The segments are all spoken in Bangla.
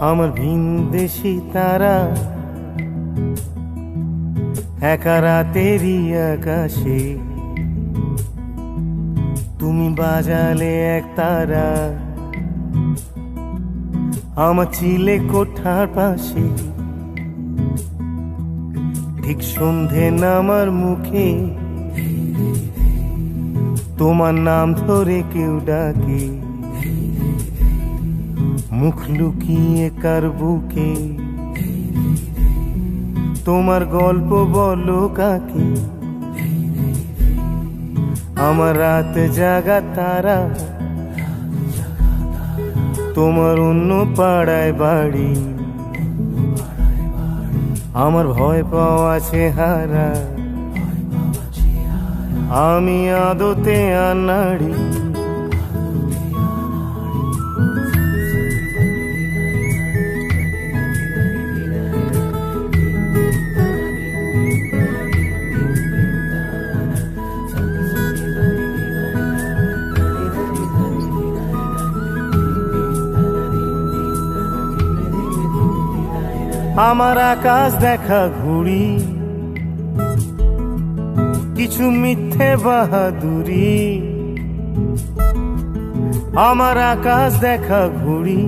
আমার ভিনদেশি তারা একা রাতেরই আকাশে তুমি বাজালে এক তারা আমার চিলে কোঠার পাশে ঠিক সন্ধে নামার মুখে তোমার নাম ধরে কেউ ডাকে মুখ লুকিয়ে কার বুকে তোমার গল্প বলো কাকে আমার রাত জাগা তারা তোমার অন্য পাড়ায় বাড়ি আমার ভয় পাওয়া চেহারা আমি আদতে আনাড়ি আমার আকাশ দেখা ঘুড়ি কিছু মিথ্যে বাহাদুরি আমার আকাশ দেখা ঘুড়ি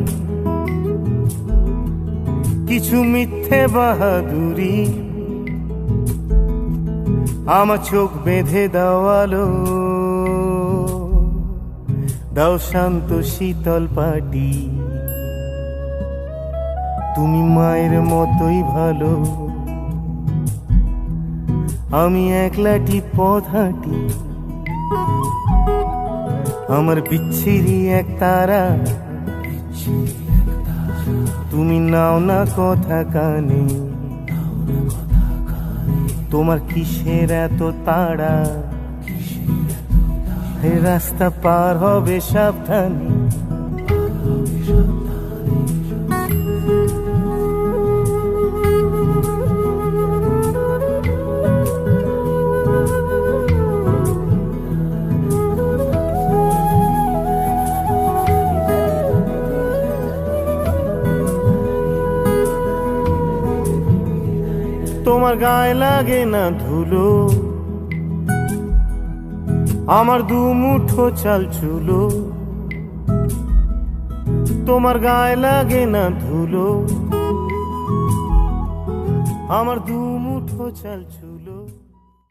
কিছু মিথ্যে বাহাদুরি আমার চোখ বেঁধে দেওয়ালো দাও শান্ত শীতল পাটি তুমি মায়ের মতোই ভালো আমি একলাটি পথ হাঁটি আমার বিচ্ছিরি এক তারা তুমি নাও না কথা কানে তোমার কিসের এত তাড়া রাস্তা পার হবে সাবধানে তোমার গায়ে লাগে না ধুলো আমার দু মুঠো চাল চুলো তোমার গায়ে লাগে না ধুলো আমার দু মুঠো চাল চুলো